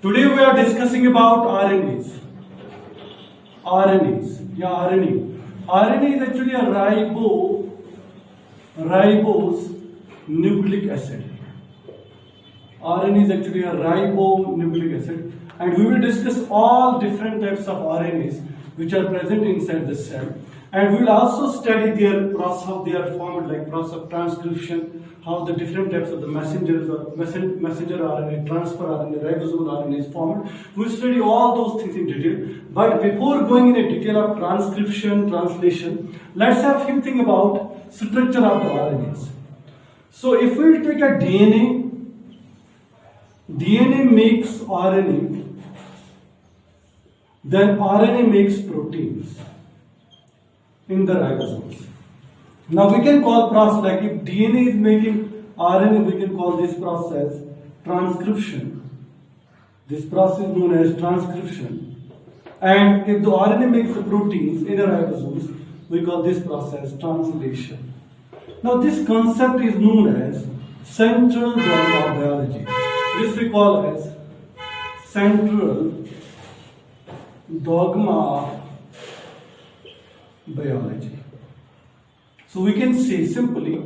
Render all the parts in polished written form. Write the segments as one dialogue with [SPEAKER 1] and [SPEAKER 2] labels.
[SPEAKER 1] Today we are discussing about RNAs. RNA. RNA is actually a ribose nucleic acid. RNA is actually a ribonucleic acid, and we will discuss all different types of RNAs which are present inside the cell, and we will also study their process, how they are formed, like process of transcription, how the different types of the messenger RNA, transfer RNA, ribosomal RNA is formed. We will study all those things in detail. But before going in a detail of transcription, translation, let's have a few things about structure of the RNAs. So if we will take a DNA makes RNA, then RNA makes proteins in the ribosomes. Now we can call process, like if DNA is making RNA, we can call this process transcription. This process is known as transcription. And if the RNA makes the proteins in the ribosomes, we call this process translation. Now this concept is known as central dogma of biology. This we call as central dogma of biology. So we can say simply,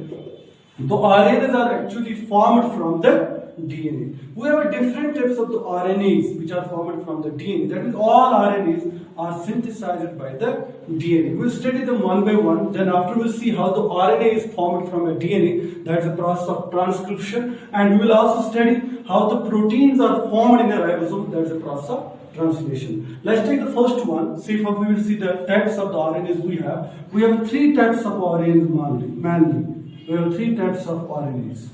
[SPEAKER 1] the RNAs are actually formed from the DNA. We have different types of the RNAs which are formed from the DNA. That means all RNAs are synthesized by the DNA. We'll study them one by one. Then after we'll see how the RNA is formed from a DNA. That's the process of transcription. And we will also study how the proteins are formed in a ribosome. That's the process of translation. Let's take the first one. See if we will see the types of the RNAs we have. We have three types of RNAs mainly. We have three types of RNAs.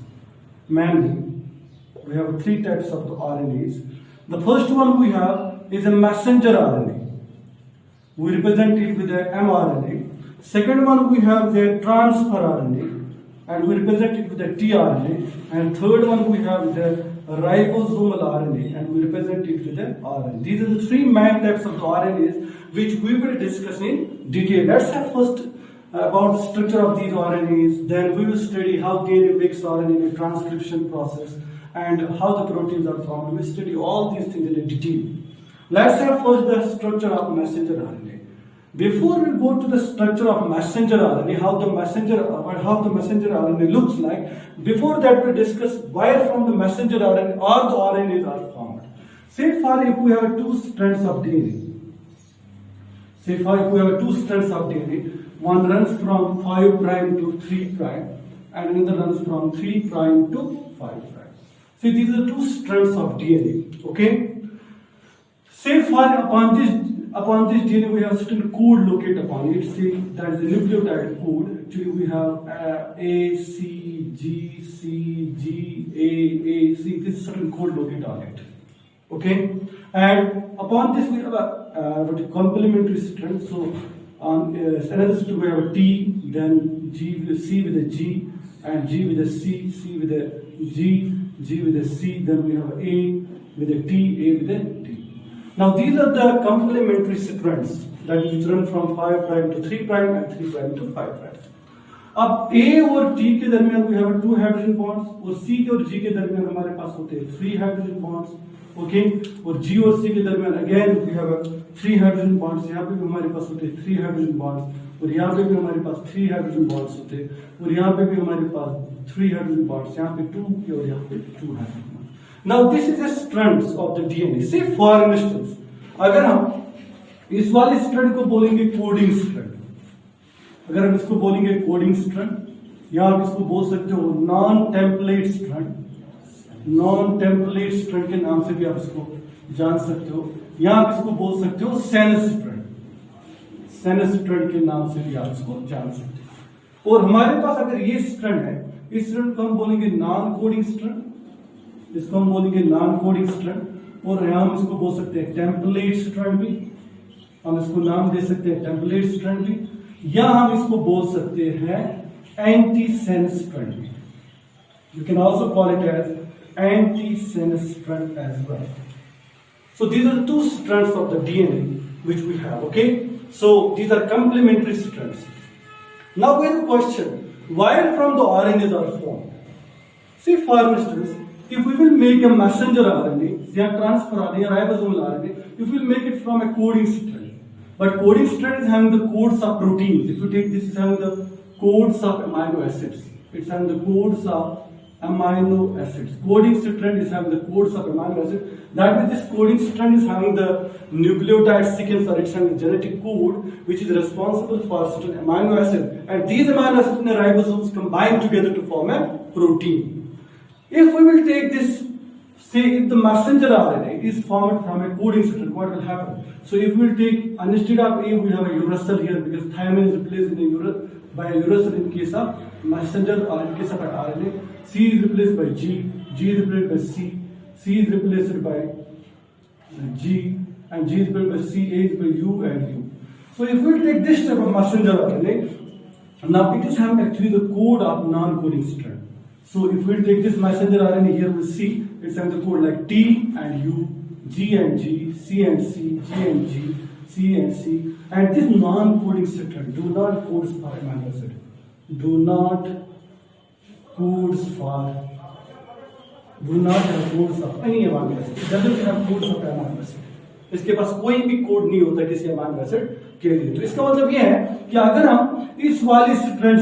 [SPEAKER 1] We have three types of the RNAs. The first one we have is a messenger RNA. We represent it with the mRNA. Second one we have the transfer RNA, and we represent it with the tRNA. And third one we have the ribosomal RNA, and we represent it with the RNA. These are the three main types of the RNAs which we will discuss in detail. Let's have first about the structure of these RNAs. Then we will study how DNA makes RNA in a transcription process and how the proteins are formed. We will study all these things in detail. Let's have first the structure of messenger RNA. Before we go to the structure of messenger RNA, how the messenger RNA looks like, before that we discuss where from the messenger RNA all the RNAs are formed. Say for if we have two strands of DNA. One runs from 5 prime to 3 prime, and another runs from 3 prime to 5 prime. See, these are two strands of DNA. Okay. Say for upon this DNA we have certain code located upon it. See, that is the nucleotide code. Actually we have A, C, G, C, G, A, C. This is certain code located on it. Okay, and upon this we have a complementary strand. So on another strand we have a T, then G with a C with a G, and G with a C, C with a G, G with a C. Then we have A with a T, A with a T. Now these are the complementary strands that which run from 5 prime to 3 prime and 3 prime to 5 prime. अब A और T के दरमियान we have 2 hydrogen bonds, और C के और G के दरमियान हमारे पास होते हैं 3 hydrogen bonds. Okay, और G और C के दरमियान again we have 3 hydrogen bonds. यहाँ पे भी हमारे पास होते हैं 3 hydrogen bonds, और यहाँ पे भी हमारे पास 3 hydrogen bonds होते हैं, और यहाँ पे भी हमारे पास 3 hydrogen bonds. यहाँ पे 2 और यहाँ पे 2 hydrogen bonds. Now this is the strands of the DNA. Say for instance, अगर हम इस वाले स्ट्रैंड को बोलेंगे कोडिंग स्ट्रैंड, अगर हम इसको बोलेंगे कोडिंग स्ट्रैंड, या आप इसको बोल सकते हो नॉन टेम्पलेट स्ट्रैंड के नाम से भी आप इसको जान सकते हो, या आप इसको बोल सकते हो सेनेस स्ट्रैंड के नाम से भी आप इसको जान सकते हो. और हमारे पास अगर ये स्ट्रैंड है, इस स्ट्रैंड को हम बोलेंगे नॉन कोडिंग स्ट्रैंड, इसको हम बोलेंगे नॉन कोडिंग स्ट्रैंड, और हम इसको बोल सकते हैं टेम्पलेट स्ट्रैंड भी, हम इसको नाम दे सकते हैं टेम्पलेट स्ट्रैंड भी, या हम इसको बोल सकते हैं एंटीसेनेस स्ट्रैंड भी. You can also call it as antisense strand as well. So these are two strands of the DNA which we have. Okay, so these are complementary strands. Now we have a question: where from the RNAs are formed? See, for instance, if we will make a messenger RNA या transfer RNA या ribosomal RNA, if we will make it from a coding strand, but coding strand is having the codes of proteins. If you take this is having the codes of amino acids, it's having the codes of amino acids. Coding strand is having the codes of amino acids. That means this coding strand is having the nucleotide sequence, or it's having a genetic code which is responsible for certain amino acid, and these amino acids in the ribosomes combine together to form a protein. If we will take this, say if the messenger RNA is formed from a coding strand, what will happen? So if we will take, instead of A, we have a uracil here because thymine is replaced in by a uracil in case of messenger, or in case of an RNA. C is replaced by G, G is replaced by C, C is replaced by G, and G is replaced by C, A is by U and U. So if we take this type of messenger RNA, now it is having actually the code of non-coding strand. So if we take this messenger RNA here, we see it's having the code like T and U, G and G, C and C, G and G, C and C, and this non-coding strand do not codes for amino acid. Do not have codes of any amino acid. It doesn't have codes of amino acid. इसके पास कोई भी code नहीं होता किसी amino acid के लिए. तो इसका मतलब यह है कि अगर हम इस वाली स्ट्रैंड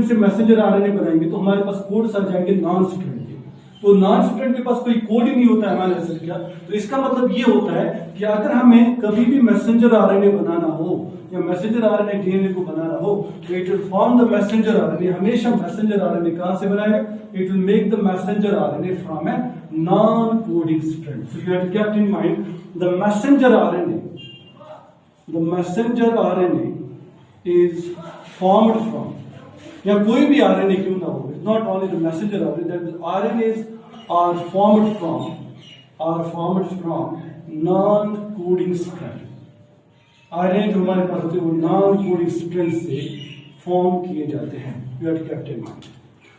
[SPEAKER 1] से मैसेंजर आरएनए बनाएंगे तो हमारे पास कोड्स आ जाएंगे नॉन स्ट्रैंड के. तो नॉन स्ट्रैंड के पास कोई कोड ही नहीं होता अमीनो एसिड का. तो इसका मतलब ये होता है कि अगर हमें कभी भी मैसेंजर आरएनए बनाना हो या मैसेंजर आरएनए डीएनए को बनाना हो, तो it will form the messenger RNA. हमेशा मैसेंजर आरएनए कहां से बनाएगा? It will make the messenger RNA from A non-coding strand. So you have to keep in mind the messenger RNA is formed from, या कोई भी RNA क्यों ना हो, it's not only the messenger RNA, that is RNAs are formed from non-coding strand. RNA जो हमारे पास होते हैं वो non-coding strand से form किए जाते हैं. You have to keep in mind.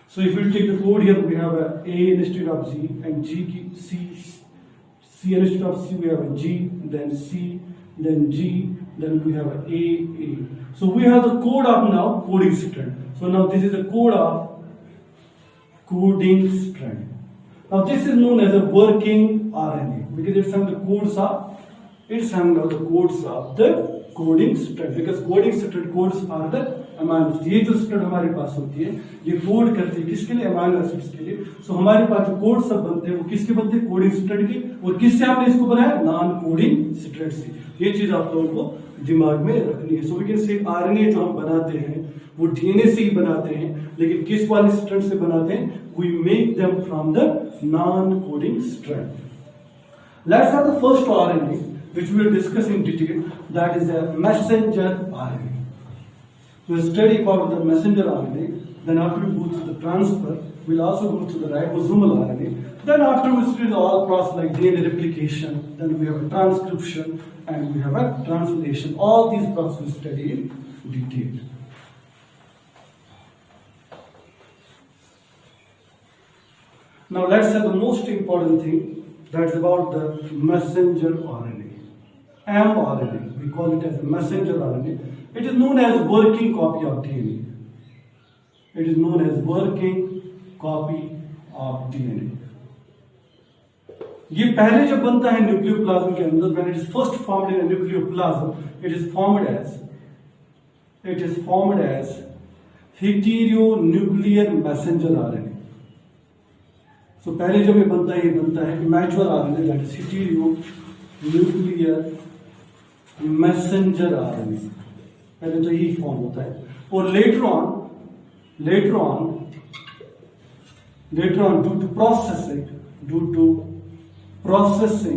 [SPEAKER 1] So if we take the code here, we have a instead of G, and C instead of C we have a G, then C, then G, then we have a A. So we have the code of now coding strand. So now this is the code of coding strand. Now this is known as a working RNA because it's having the codes of the coding strand, because coding strand codes are the amino acid. ये जो strand हमारे पास होती है ये code करती है किसके लिए? अमाइनो एसिड्स के लिए. सो हमारे पास जो कोड सब बनते हैं वो किसके बनते हैं? कोडिंग स्ट्रैंड के. और किससे हमने इसको बनाया? नॉन कोडिंग स्ट्रैंड से. ये चीज आप लोगों को दिमाग में रखनी है. So we can say RNA जो हम बनाते हैं वो डीएनए से ही बनाते हैं, लेकिन किस वाले स्ट्रैंड से बनाते हैं? We make them from the non coding strand. Let's have the first RNA which we will discuss in detail, that is a messenger RNA. To study about the messenger RNA, then after we go through the transfer, we'll also go through the ribosomal RNA. Then after we study all process like DNA replication, then we have a transcription and we have a translation. All these processes we study in detail. Now let's have the most important thing, that's about the messenger RNA. mRNA, we call it as a messenger RNA. It is known as working copy of DNA. It is known as working copy of DNA. ये पहले जब बनता है nucleoplasm के अंदर, when it is first formed in a nucleoplasm, it is formed as heteronuclear messenger RNA. So पहले जब ये बनता है immature RNA, that is heteronuclear messenger RNA. पहले तो यही फॉर्म होता है. और later on due to processing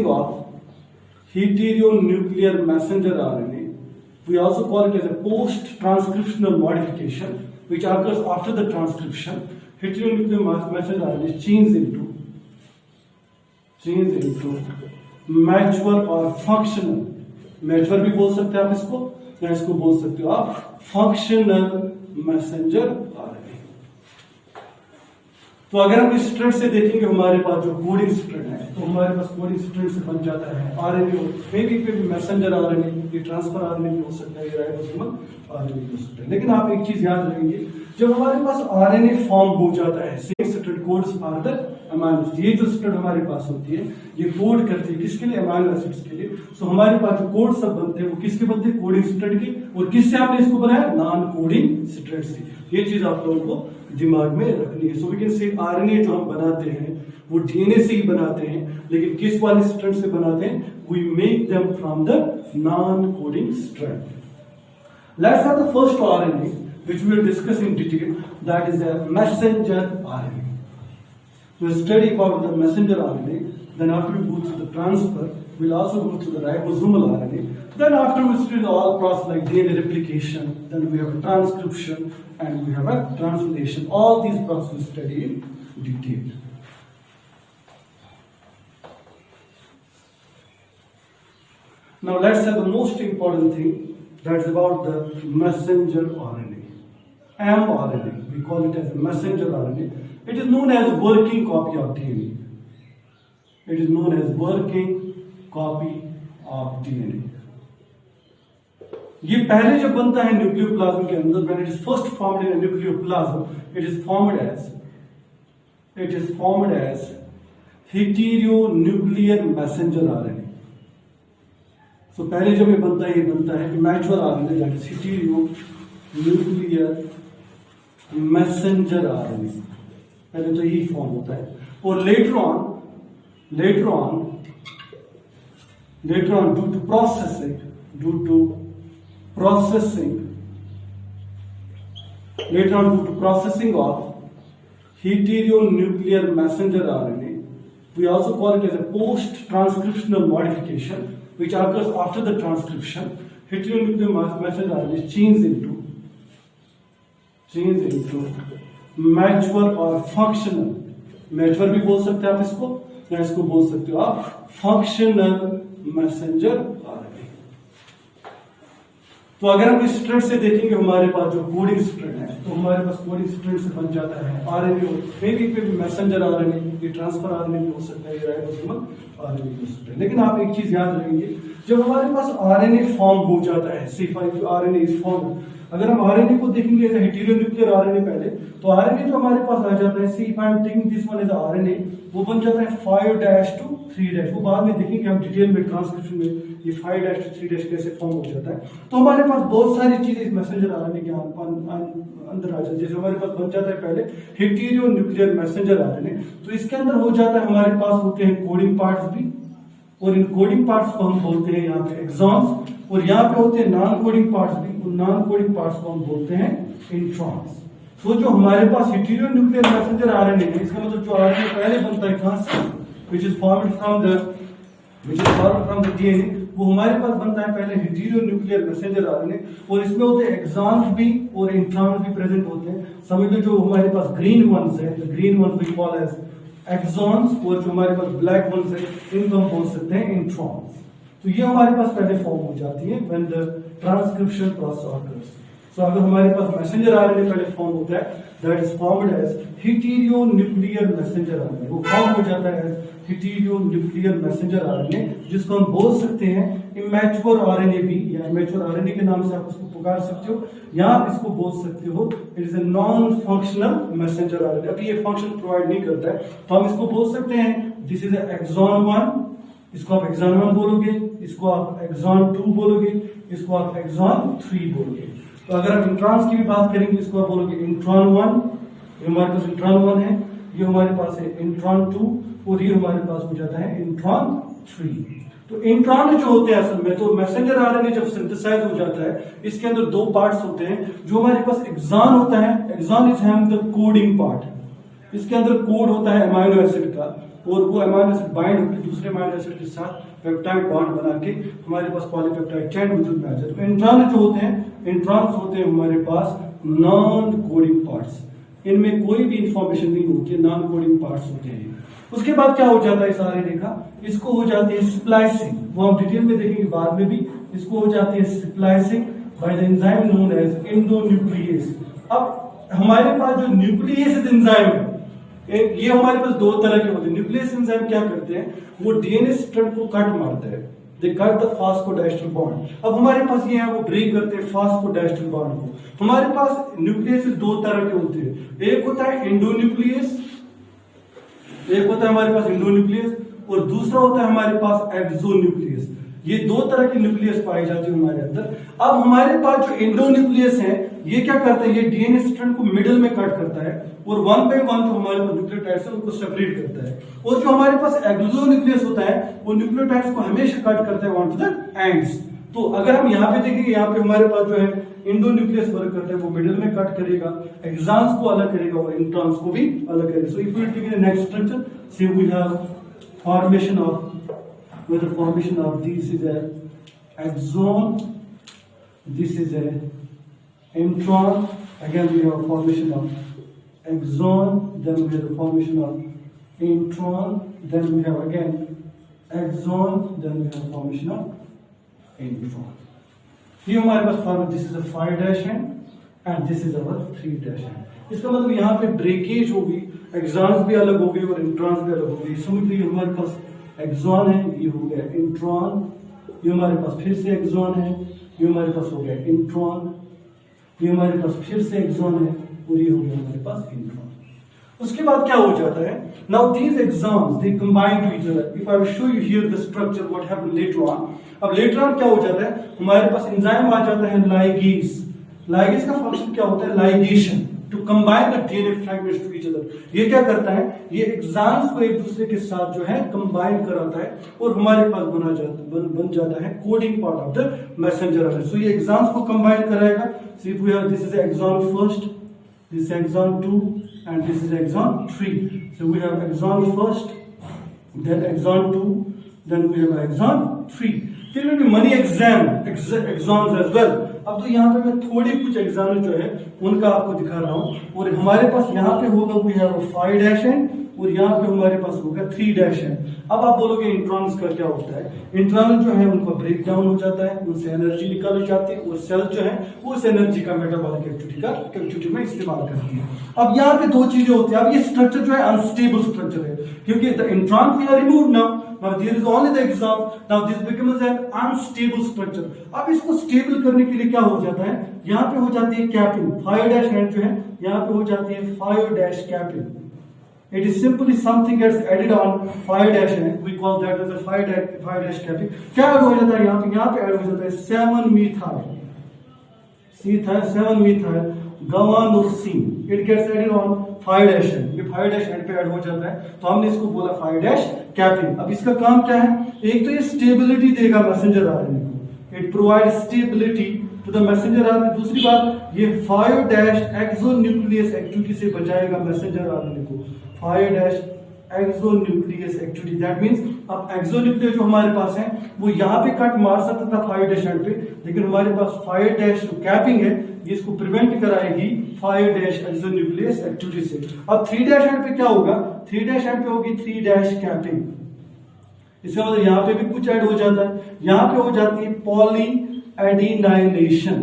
[SPEAKER 1] of heteronuclear messenger RNA, we also call it as a post-transcriptional modification, which occurs after the transcription. Heteronuclear messenger RNA is changed into mature और functional. Mature भी बोल सकते हैं आप इसको, या इसको बोल सकते हो आप फंक्शनल मैसेंजर आरएनए. तो अगर हम इस स्ट्रैंड से देखेंगे हमारे पास जो कोडिंग स्ट्रैंड है, तो हमारे पास कोडिंग स्ट्रैंड से बन जाता है RNA. May be messenger RNA, ये ट्रांसफर आरएनए भी हो सकता है, ये राइबोसोमल आरएनए भी हो सकता है. लेकिन आप एक चीज याद रखेंगे जब हमारे पास आरएनए फॉर्म हो जाता है, strand codes are the amino acid. ये जो स्ट्रैंड हमारे पास होती है ये कोड करती है किसके लिए, अमीनो एसिड्स के लिए। सो हमारे पास जो कोड सब बनते हैं वो किसके बनते हैं, कोडिंग स्ट्रैंड के। और किससे आपने इसको बनाया, नॉन कोडिंग स्ट्रैंड से। ये चीज आप लोगों को दिमाग में रखनी है। So we can say RNA जो हम बनाते हैं वो डीएनए से ही बनाते हैं, लेकिन किस वाले स्ट्रैंड से बनाते हैं, we make them from the non coding strand. Let's have the first RNA, which we will discuss in detail. That is a messenger RNA. We'll study about the messenger RNA. Then after we go through the transfer, we'll also go through the ribosomal RNA. Then after we study the all process like DNA replication. Then we have a transcription and we have a translation. All these processes we study in detail. Now let's have the most important thing. That's about the messenger RNA, mRNA. We call it as a messenger RNA. It is known as working copy of DNA. It is known as working copy of DNA. ये पहले जब बनता है nucleoplasm के अंदर, when it is first formed in a nucleoplasm, it is formed as heteronuclear messenger RNA. तो पहले जब ये बनता है mature RNA, that is heteronuclear messenger RNA. पहले तो यही फॉर्म होता है। और later on due to processing of heteronuclear messenger RNA, we also call it as a post transcriptional modification, which occurs after the transcription. Heteronuclear messenger RNA is changed into mature or functional. Mature भी बोल सकते हैं आप इसको, या इसको बोल सकते हो आप functional messenger RNA. तो अगर हम इस स्ट्रैंड से देखेंगे, हमारे पास जो कोडिंग स्ट्रैंड है, तो हमारे पास कोडिंग स्ट्रैंड से बन जाता है आरएनए। मेबी पे भी मैसेंजर आरएनए, ये ट्रांसफर आरएनए भी हो सकता है, ये राइबोसोमल आरएनए भी हो सकता है। लेकिन आप एक चीज याद रखेंगे, जब हमारे पास आरएनए फॉर्म हो जाता है, C5 आरएनए इज फॉर्म, अगर हम आरएनए को देखेंगे एज हेटेरोन्यूक्लियर आरएनए पहले, तो आरएनए जो हमारे पास आ जाता है, C5 I am taking this one as RNA, वो बन जाता है 5' to 3'। वो बाद में देखेंगे हम डिटेल में ट्रांसक्रिप्शन में, ये 5' to 3' कैसे फॉर्म हो जाता है। तो हमारे पास बहुत सारी चीजें इस मैसेंजर आरएनए के अंदर आ जाती है। जैसे हमारे पास बन जाता है पहले हेटेरोन्यूक्लियर मैसेंजर आरएनए, तो इसके अंदर हो जाता है, हमारे पास होते हैं कोडिंग पार्ट्स भी, और इन कोडिंग पार्ट्स को हम बोलते हैं यहाँ पे एक्सॉन्स, और यहाँ पे होते हैं नॉन कोडिंग पार्ट्स भी, उन नॉन कोडिंग पार्ट्स को हम बोलते हैं इंट्रॉन्स। तो जो हमारे पास हेटेरोन्यूक्लियर मैसेंजर आरएनए है, इसका मतलब जो आरएनए पहले बनता है कहां से, which is formed from the DNA, वो हमारे पास बनता है पहले हेटेरोन्यूक्लियर मैसेंजर आरएनए, और इसमें होते हैं एक्सॉन्स भी और इंट्रॉन्स भी प्रेजेंट होते हैं। समझ लो जो हमारे पास ग्रीन वंस है, the green ones we call as exons, और जो हमारे पास ब्लैक वंस है, इनको हम बोल सकते हैं इंट्रॉन्स। तो ये हमारे पास पहले फॉर्म हो जाती है when the transcription process occurs. So अगर हमारे पास मैसेंजर आरएनए पहले फॉर्म होता है, that is formed as heteronuclear messenger RNA. वो फॉर्म हो जाता है हेटेरोन्यूक्लियर मैसेंजर आरएनए, जिसको हम बोल सकते हैं इमैच्योर आरएनए भी, या इमैच्योर आरएनए के नाम से आप उसको पुकार सकते हो, या आप इसको बोल सकते हो it is a non functional messenger RNA. अभी ये फंक्शन प्रोवाइड नहीं करता है, तो हम इसको बोल सकते हैं दिस इज एक्सॉन 1, इसको आप एक्सॉन 1 बोलोगे, इसको आप एक्सॉन 2 बोलोगे, इसको आप एक्सॉन 3 बोलोगे। तो अगर आप इंट्रॉन्स की भी बात करेंगे, इसको आप बोलोगे इंट्रॉन 1, ये हमारे पास इंट्रॉन 1 है, ये हमारे पास है इंट्रॉन 2, और ये हमारे पास हो जाता है इंट्रॉन 3। तो इंट्रॉन जो होते हैं असल में, तो मैसेंजर आरएनए जब सिंथेसाइज हो जाता है, इसके अंदर दो पार्ट्स होते हैं। जो हमारे पास एक्सॉन होता है, exon is having the coding part, इसके अंदर कोड होता है अमीनो एसिड का, और वो अमीनो एसिड बाइंड होकर दूसरे अमीनो एसिड के साथ पेप्टाइड बॉन्ड बना के हमारे पास पॉलीपेप्टाइड चेन वजूद में आ जाता है। तो इंट्रॉन जो होते हैं, इंट्रॉन्स होते हैं हमारे पास नॉन कोडिंग पार्ट्स, इनमें कोई भी इंफॉर्मेशन नहीं होती है, नॉन कोडिंग पार्ट्स होते हैं। उसके बाद क्या हो जाता है इस आरएनए का, इसको हो जाती है स्प्लाइसिंग, वो हम डिटेल में देखेंगे बाद में भी। इसको हो जाती है splicing by the enzyme known as endonuclease. अब हमारे पास जो न्यूक्लिएज एंजाइम है, ये हमारे पास दो तरह के होते हैं। न्यूक्लियस एंजाइम क्या करते हैं, वो डीएनए स्ट्रैंड को कट मारता है, दे कट द फास्फोडाइस्टर बॉन्ड। अब हमारे पास ये है वो ब्रेक करते हैं फास्फोडाइस्टर बॉन्ड को। हमारे पास न्यूक्लियस दो तरह के होते हैं, एक होता है एंडोन्यूक्लियस, एक होता है हमारे पास एंडोन्यूक्लियस और दूसरा होता है हमारे पास एक्सोन्यूक्लियस। ये दो तरह की न्यूक्लियस पाई जाती है हमारे अंदर। अब हमारे पास जो एंडोन्यूक्लियस है ये क्या करता है, ये डीएनए स्ट्रैंड को मिडिल में कट करता है और वन बाय वन जो हमारे पास न्यूक्लियोटाइड्स है उनको सेपरेट करता है। और जो हमारे पास एक्सोन्यूक्लियस होता है वो न्यूक्लियोटाइड्स को हमेशा कट करता है ऑन टू द एंड्स। तो अगर हम यहाँ पे देखेंगे, यहाँ पे हमारे पास जो है एंडोन्यूक्लियस वर्क करता है, वो मिडिल में कट करेगा, एक्सॉन्स को अलग करेगा और इंट्रॉन्स को भी अलग करेगा। So if we take the next structure, say we have formation of, with the formation of this is a axon, this is a intron, again we have formation of axon, then we have the formation of intron, then we have again axon, then we have formation of intron. ये हमारे पास form, this is a 5' and this is our 3' hand। इसका मतलब यहाँ पे breakage होगी, exons भी अलग हो गए और इंट्रॉन्स भी अलग हो गए। समझ लीजिए हमारे पास एक्सॉन है, ये हो गया इंट्रॉन, ये हमारे पास फिर से एक्सॉन है, ये हमारे पास हो गया इंट्रॉन, ये हमारे पास फिर से एक्सॉन है और ये हो गया हमारे पास इंट्रॉन। उसके बाद क्या हो जाता है, now these exons they combine to each other. If I will show you here the structure what happened later on. अब लेटर ऑन क्या हो जाता है, हमारे पास एंजाइम आ जाता है लाइगेज। लाइगेज का फंक्शन क्या होता है, ligation, to combine the DNA fragments to each other. ये क्या करता है, ये एक्सॉन्स को एक दूसरे के साथ जो है कंबाइन कराता है और हमारे पास बन जाता है coding part of the messenger RNA. So ये एक्सॉन्स को कंबाइन कराएगा। So if we have this is exon first, this is exon 2 and this is exon 3। So we have exon first, then exon 2, then we have exon 3। फिर भी money exons as well. अब तो यहाँ पे मैं थोड़ी कुछ एग्जाम जो है उनका आपको दिखा रहा हूँ। और हमारे पास यहाँ पे होगा वी हैव 5' एंड और यहाँ पे हमारे पास होगा 3' एंड। अब आप बोलोगे इंट्रॉन्स का क्या होता है, इंट्रॉन जो है उनका ब्रेक डाउन हो जाता है, उनसे एनर्जी निकाली जाती है और सेल जो है वो उस एनर्जी का मेटाबॉलिक एक्टिविटी में इस्तेमाल करती है। अब यहाँ पे दो चीजें होती है। अब ये स्ट्रक्चर जो है अनस्टेबल स्ट्रक्चर है क्योंकि the intron we are removed now, now there is only the exon, now this becomes an unstable structure। अब इसको स्टेबल करने के लिए क्या हो जाता है, यहाँ पे हो जाती है कैपिंग, 5' एंड जो है यहाँ पे हो जाती है 5' capping. It is simply something gets added on 5' end, we call that as a 5' capping। क्या ऐड हो जाता है यहाँ पे ऐड हो जाता है 7-methyl, 7-methyl guanosine। It gets added on 5' end, ये 5' end पे ऐड हो जाता है, तो हमने इसको बोला 5' कैपिंग। अब इसका काम क्या है, एक तो ये स्टेबिलिटी देगा मैसेंजर आरएनए को, it provide stability to the messenger RNA. दूसरी बात, ये 5' एक्सोन्यूक्लियस एक्टिविटी से बचाएगा मैसेंजर आरएनए को, 5' एक्सोन्यूक्लियस एक्टिविटी। दैट मींस अब एक्सोन्यूक्लियस जो हमारे पास है वो यहाँ पे कट मार सकता था 5' एंड पे, लेकिन हमारे पास 5' जो कैपिंग है ये इसको प्रिवेंट कराएगी 5' एक्सोन्यूक्लियस एक्टिविटी से। अब 3' एंड पे क्या होगा, 3' एंड पे होगी 3' कैपिंग। इसका मतलब यहाँ पे भी कुछ ऐड हो जाता है, यहाँ पे हो जाती है पॉली एडिनाइलेशन।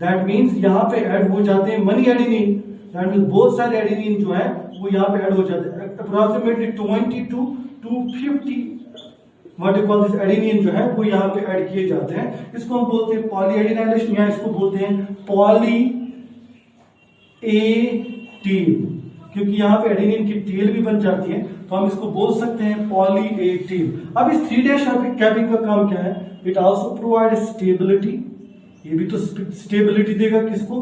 [SPEAKER 1] दैट मींस यहाँ पे ऐड हो जाते हैं मनी एडेनिन, दैट मींस बहुत सारे एडेनिन जो है वो यहाँ पे ऐड हो जाते हैं। Approximately 22 to 50 what you call this adenine जो है वो यहाँ पे ऐड किए जाते हैं। इसको हम बोलते हैं पॉली एडिनाइलेशन या इसको बोलते हैं पॉली ए टेल, क्योंकि यहाँ पे एडेनिन की टेल भी बन जाती है तो हम इसको बोल सकते हैं पॉली ए टेल। अब इस 3' कैपिंग का काम क्या है, इट आल्सो प्रोवाइड स्टेबिलिटी, ये भी तो स्टेबिलिटी देगा किसको,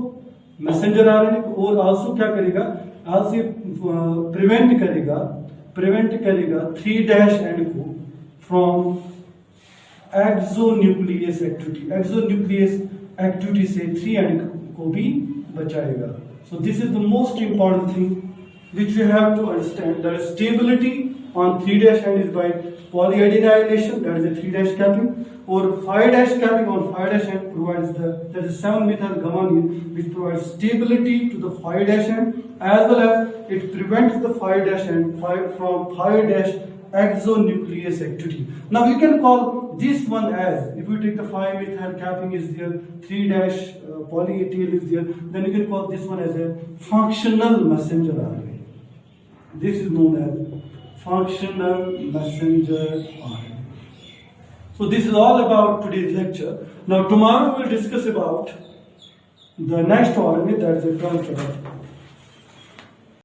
[SPEAKER 1] मैसेंजर आरएनए को, और आल्सो क्या करेगा, आल्सो प्रिवेंट करेगा 3' एंड को from exonuclease activity, exonuclease activity से 3' एंड को भी बचाएगा। So this is the most important thing which you have to understand, that stability on 3' end is by polyadenylation, that is a 3' capping, or 5' capping on 5' end provides that is 7-methyl guanine, which provides stability to the 5' end as well as it prevents the 5' end from 5' exonuclease activity. Now you can call this one as, if you take the 5-methyl capping is there, 3' poly A tail is there, then you can call this one as a functional messenger RNA. This is known as functional messenger RNA. So this is all about today's lecture. Now tomorrow we'll discuss about the next RNA, that is a transfer.